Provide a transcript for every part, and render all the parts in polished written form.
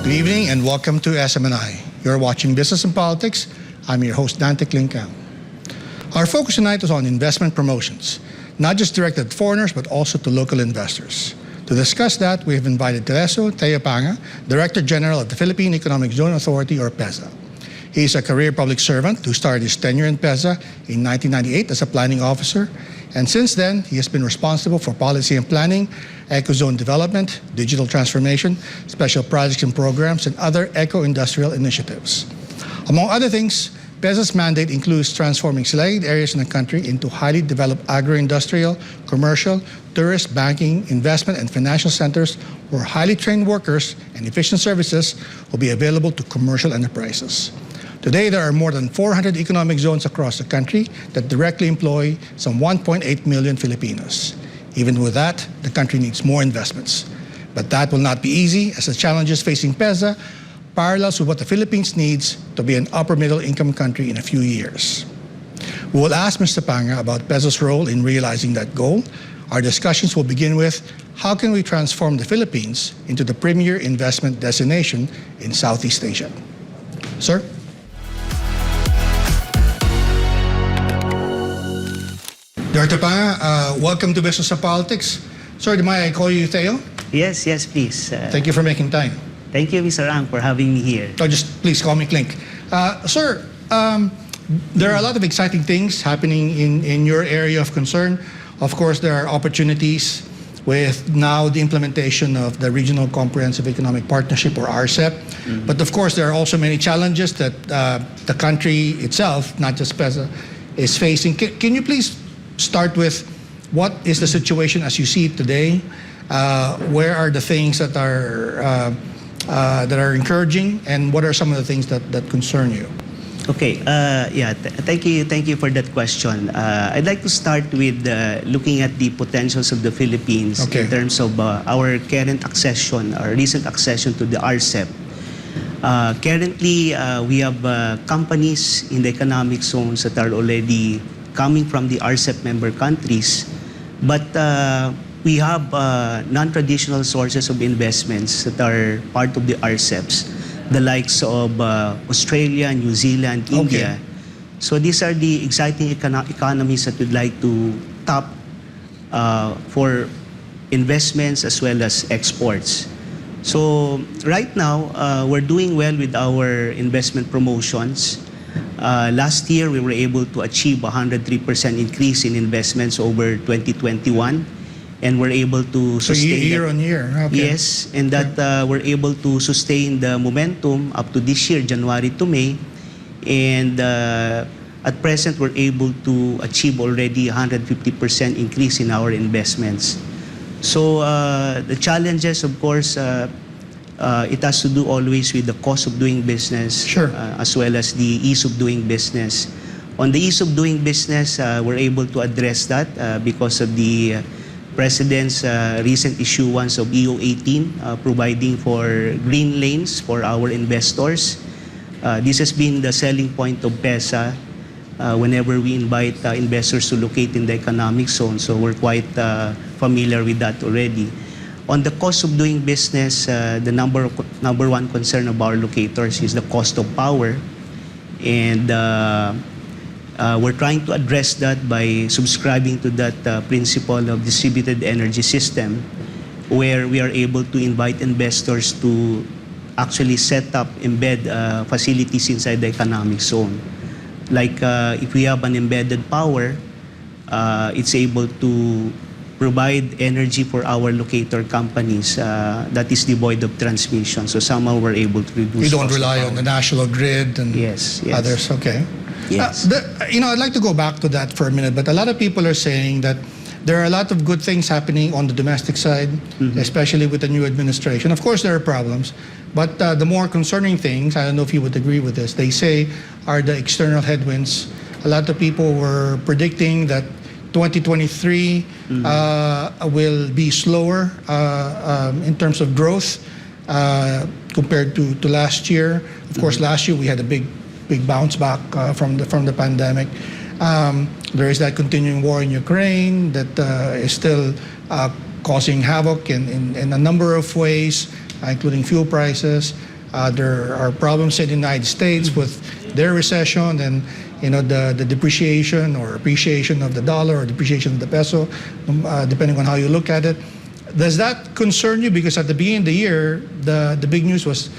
Good evening and welcome to SMNI. You're watching Business and Politics. I'm your host, Dante Klinkang. Our focus tonight is on investment promotions, not just directed at foreigners, but also to local investors. To discuss that, we have invited TERESO Panga, Director General of the Philippine Economic Zone Authority, or PEZA. He is a career public servant who started his tenure in PEZA in 1998 as a planning officer, and since then, he has been responsible for policy and planning, eco-zone development, digital transformation, special projects and programs, and other eco-industrial initiatives. Among other things, PEZA's mandate includes transforming selected areas in the country into highly developed agro-industrial, commercial, tourist, banking, investment, and financial centers where highly trained workers and efficient services will be available to commercial enterprises. Today, there are more than 400 economic zones across the country that directly employ some 1.8 million Filipinos. Even with that, the country needs more investments. But that will not be easy, as the challenges facing PEZA parallels with what the Philippines needs to be an upper-middle income country in a few years. We will ask Mr. Panga about PEZA's role in realizing that goal. Our discussions will begin with, how can we transform the Philippines into the premier investment destination in Southeast Asia? Sir? Director Panga, welcome to Business and Politics. Sir, may I call you Theo? Yes, please. Thank you for making time. Thank you, Mr. Ang, for having me here. Oh, just please call me Klink. Sir, there are a lot of exciting things happening in your area of concern. Of course, there are opportunities with now the implementation of the Regional Comprehensive Economic Partnership, or RCEP. But of course, there are also many challenges that the country itself, not just PEZA, is facing. Can you please start with what is the situation as you see it today? Where are the things that are encouraging, and what are some of the things that concern you? Okay, thank you for that question. I'd like to start with looking at the potentials of the Philippines in terms of our current accession, our recent accession to the RCEP. Currently, we have companies in the economic zones that are already coming from the RCEP member countries, but we have non-traditional sources of investments that are part of the RCEPs, the likes of Australia, New Zealand, India. So these are the exciting economies that we'd like to tap for investments as well as exports. So right now, we're doing well with our investment promotions. Last year, we were able to achieve a 103% increase in investments over 2021. And we're able to sustain year on year. Yes, and that we're able to sustain the momentum up to this year, January to May. And at present, we're able to achieve already 150% increase in our investments. So the challenges, of course, it has to do always with the cost of doing business, as well as the ease of doing business. On the ease of doing business, we're able to address that because of the President's recent issuance of EO18, providing for green lanes for our investors. This has been the selling point of PEZA whenever we invite investors to locate in the economic zone, so we're quite familiar with that already. On the cost of doing business, the number one concern of our locators is the cost of power, and we're trying to address that by subscribing to that principle of distributed energy system, where we are able to invite investors to actually set up, embed facilities inside the economic zone. Like if we have an embedded power, it's able to provide energy for our locator companies that is devoid of transmission. So somehow we're able to reduce. You don't rely on the national grid and others. Okay. Yes. I'd like to go back to that for a minute, but a lot of people are saying that there are a lot of good things happening on the domestic side, especially with the new administration. Of course, there are problems, but the more concerning things, I don't know if you would agree with this, they say are the external headwinds. A lot of people were predicting that 2023 will be slower in terms of growth compared to last year. Of course, last year we had a big bounce back from the pandemic. There is that continuing war in Ukraine that is still causing havoc in a number of ways, including fuel prices. There are problems in the United States with their recession and the depreciation or appreciation of the dollar or depreciation of the peso, depending on how you look at it. Does that concern you? Because at the beginning of the year, the big news was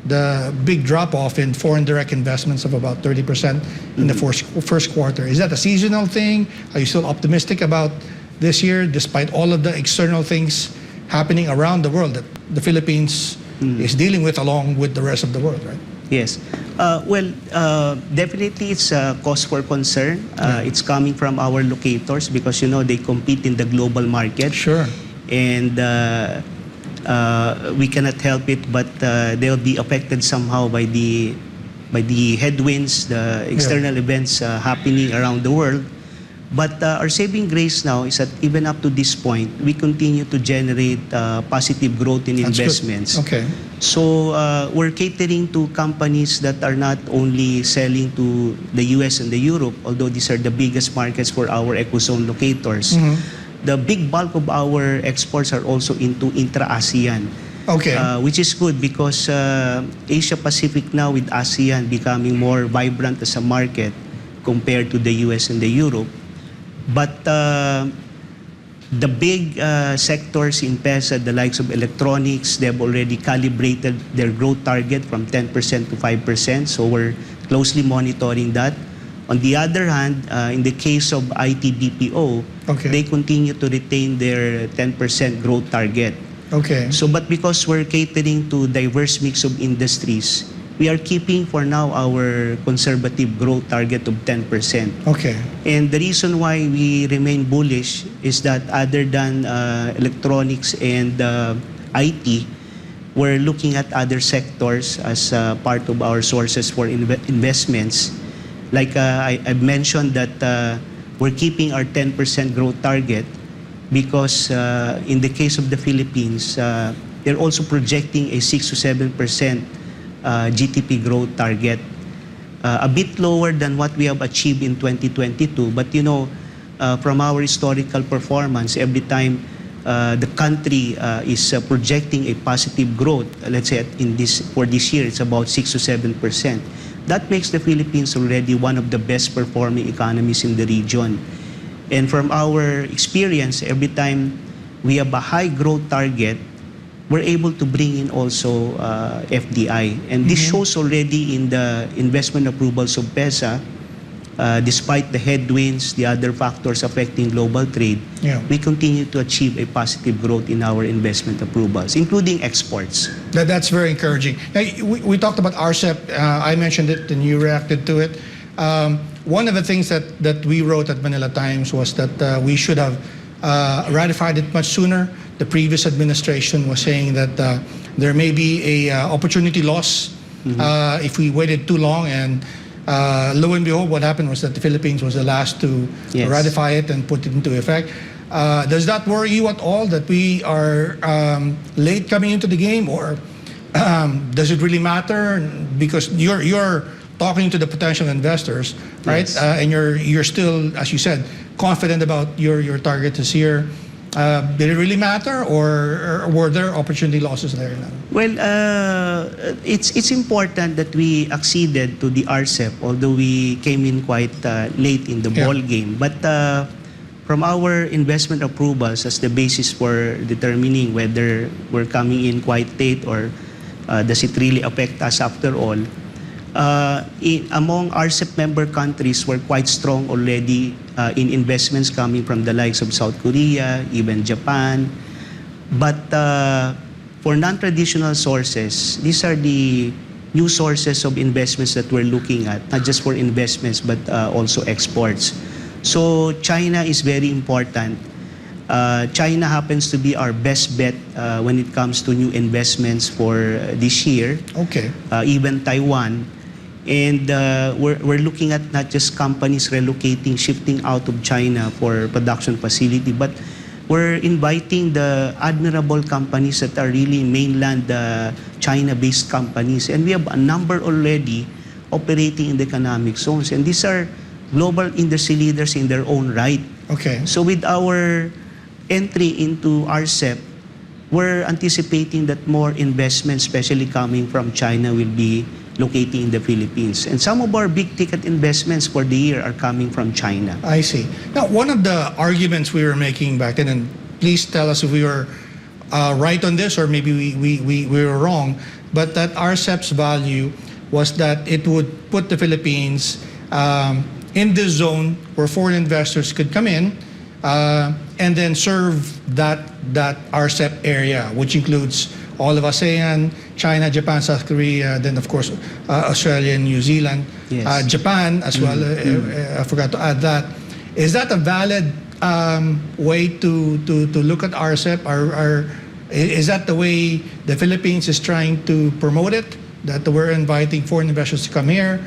the big drop-off in foreign direct investments of about 30% in the first quarter. Is that a seasonal thing? Are you still optimistic about this year, despite all of the external things happening around the world that the Philippines is dealing with along with the rest of the world, right? Yes. Definitely it's a cause for concern. It's coming from our locators because, they compete in the global market. Sure. And we cannot help it, but they'll be affected somehow by the headwinds, the external events happening around the world. But our saving grace now is that even up to this point, we continue to generate positive growth in investments. Okay. So we're catering to companies that are not only selling to the US and the Europe, although these are the biggest markets for our ecozone locators. The big bulk of our exports are also into intra-ASEAN. Okay. Which is good because Asia Pacific now with ASEAN becoming more vibrant as a market compared to the US and the Europe. But the big sectors in PESA, the likes of electronics, they've already calibrated their growth target from 10% to 5%. So we're closely monitoring that. On the other hand, in the case of IT BPO, they continue to retain their 10% growth target. Okay. So, but because we're catering to diverse mix of industries, we are keeping for now our conservative growth target of 10%. Okay. And the reason why we remain bullish is that other than electronics and IT, we're looking at other sectors as part of our sources for investments. Like I've mentioned that we're keeping our 10% growth target because in the case of the Philippines, they're also projecting a 6 to 7% GDP growth target. A bit lower than what we have achieved in 2022. But from our historical performance, every time the country is projecting a positive growth, let's say for this year, it's about 6 to 7%. That makes the Philippines already one of the best performing economies in the region. And from our experience, every time we have a high growth target, we're able to bring in also FDI. And this shows already in the investment approvals of PESA, despite the headwinds, the other factors affecting global trade, we continue to achieve a positive growth in our investment approvals, including exports. That's very encouraging. Now, we talked about RCEP. I mentioned it and you reacted to it. One of the things that we wrote at Manila Times was that we should have ratified it much sooner. The previous administration was saying that there may be a opportunity loss if we waited too long, and lo and behold, what happened was that the Philippines was the last to ratify it and put it into effect. Does that worry you at all that we are late coming into the game, or does it really matter? Because you're talking to the potential investors, right? And you're still, as you said, confident about your target this year. Did it really matter, or were there opportunity losses there? Well, it's important that we acceded to the RCEP, although we came in quite late in the ball game. But from our investment approvals as the basis for determining whether we're coming in quite late or does it really affect us after all, among RCEP member countries, we're quite strong already in investments coming from the likes of South Korea, even Japan. But for non-traditional sources, these are the new sources of investments that we're looking at, not just for investments, but also exports. So China is very important. China happens to be our best bet when it comes to new investments for this year. Okay. Even Taiwan. And we're looking at not just companies relocating, shifting out of China for production facility, but we're inviting the admirable companies that are really mainland China-based companies. And we have a number already operating in the economic zones. And these are global industry leaders in their own right. Okay. So with our entry into RCEP, we're anticipating that more investments, especially coming from China, will be locating in the Philippines. And some of our big-ticket investments for the year are coming from China. I see. Now, one of the arguments we were making back then, and please tell us if we were right on this or maybe we were wrong, but that RCEP's value was that it would put the Philippines in this zone where foreign investors could come in and then serve that RCEP area, which includes all of ASEAN, China, Japan, South Korea, then of course Australia and New Zealand, Yes. Japan as well. I forgot to add that. Is that a valid way to look at RCEP? Is that the way the Philippines is trying to promote it? That we're inviting foreign investors to come here.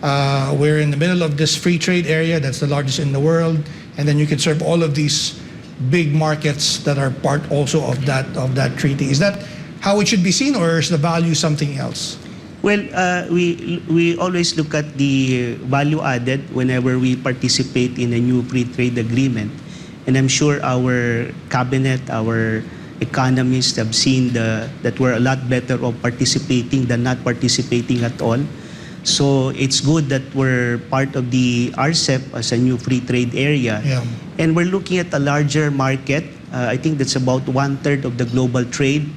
We're in the middle of this free trade area that's the largest in the world, and then you can serve all of these big markets that are part also of that treaty. Is that how it should be seen, or is the value something else? Well, we always look at the value added whenever we participate in a new free trade agreement. And I'm sure our cabinet, our economists have seen that we're a lot better off participating than not participating at all. So it's good that we're part of the RCEP as a new free trade area. Yeah. And we're looking at a larger market. I think that's about 1/3 of the global trade.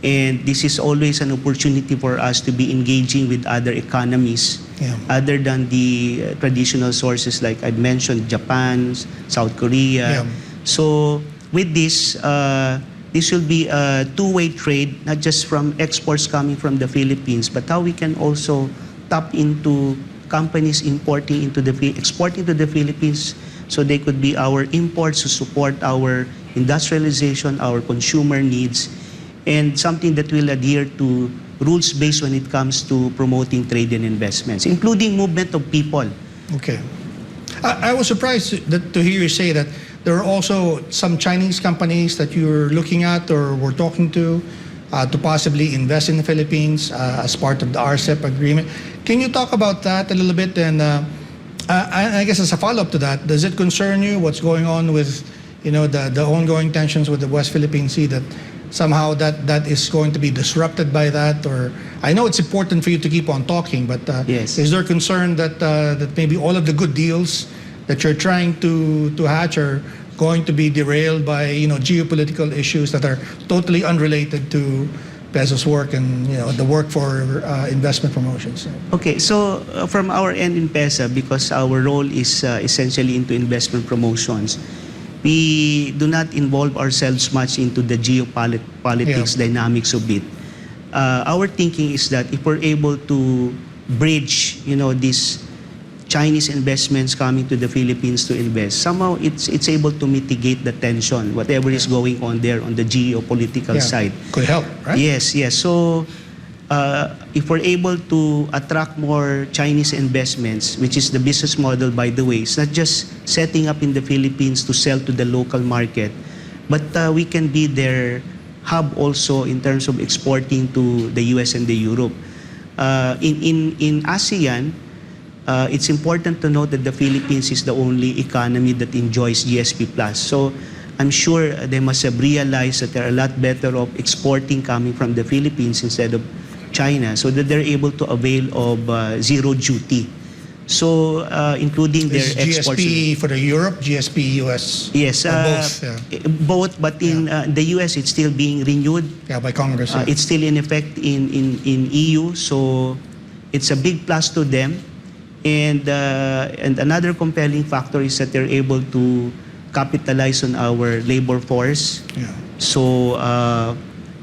And this is always an opportunity for us to be engaging with other economies other than the traditional sources like I mentioned, Japan, South Korea. Yeah. So with this, this will be a two-way trade, not just from exports coming from the Philippines, but how we can also tap into companies exporting to the Philippines, so they could be our imports to support our industrialization, our consumer needs, and something that will adhere to rules-based when it comes to promoting trade and investments, including movement of people. Okay. I was surprised to hear you say that there are also some Chinese companies that you're looking at or were talking to possibly invest in the Philippines as part of the RCEP agreement. Can you talk about that a little bit? And I guess as a follow-up to that, does it concern you what's going on with the ongoing tensions with the West Philippine Sea, that somehow that is going to be disrupted by that? Or I know it's important for you to keep on talking, but Yes. is there concern that maybe all of the good deals that you're trying to hatch are going to be derailed by geopolitical issues that are totally unrelated to PESA's work and the work for investment promotions? Okay, so from our end in PESA, because our role is essentially into investment promotions, we do not involve ourselves much into the geopolitics dynamics of it. Our thinking is that if we're able to bridge, these Chinese investments coming to the Philippines to invest, somehow it's able to mitigate the tension, whatever is going on there on the geopolitical side. Could help, right? Yes. So if we're able to attract more Chinese investments, which is the business model, by the way, it's not just setting up in the Philippines to sell to the local market, but we can be their hub also in terms of exporting to the US and the Europe. In ASEAN, it's important to note that the Philippines is the only economy that enjoys GSP+. So I'm sure they must have realized that they're a lot better off exporting coming from the Philippines instead of China, so that they're able to avail of zero duty. So including their Is exports. GSP for the Europe, GSP US? Yes, Or both, both, but in the US it's still being renewed. by Congress. It's still in effect in EU, so it's a big plus to them. And another compelling factor is that they're able to capitalize on our labor force. Yeah. So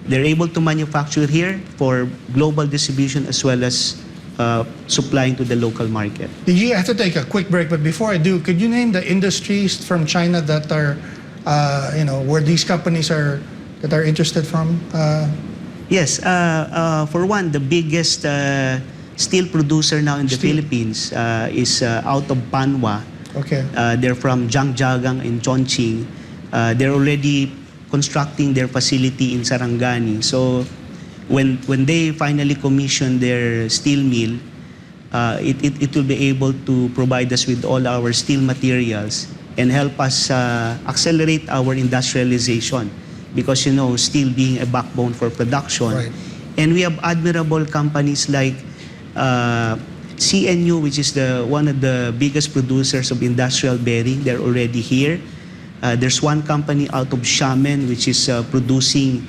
they're able to manufacture here for global distribution as well as supplying to the local market. You have to take a quick break, but before I do, could you name the industries from China that are, where these companies are interested from? Yes, for one, the biggest steel producer now in the Philippines is out of Panwa. Okay. They're from Zhangjiagang in Chongqing. They're already constructing their facility in Sarangani. So when they finally commission their steel mill, it will be able to provide us with all our steel materials and help us accelerate our industrialization. because, steel being a backbone for production. Right. And we have admirable companies like CNU, which is one of the biggest producers of industrial bearing. They're already here. There's one company out of Xiamen, which is producing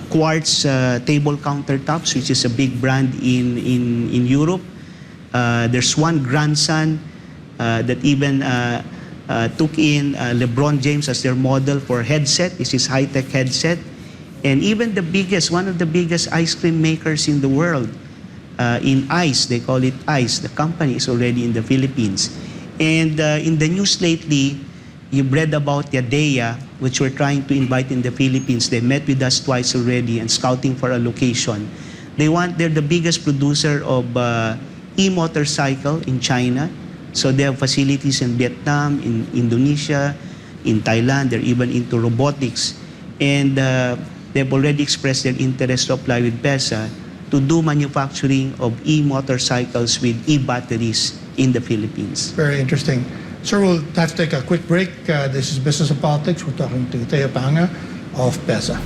quartz table countertops, which is a big brand in Europe. There's one grandson that even took in LeBron James as their model for headset. This is high-tech headset. And even one of the biggest ice cream makers in the world, in ice, they call it ice. The company is already in the Philippines. And in the news lately, you've read about Yadea, which we're trying to invite in the Philippines. They met with us twice already and scouting for a location. They're the biggest producer of e-motorcycle in China. So they have facilities in Vietnam, in Indonesia, in Thailand. They're even into robotics. And they've already expressed their interest to apply with PESA to do manufacturing of e-motorcycles with e-batteries in the Philippines. Very interesting. Sir, we'll have to take a quick break. This is Business and Politics. We're talking to TERESO Panga of PESA.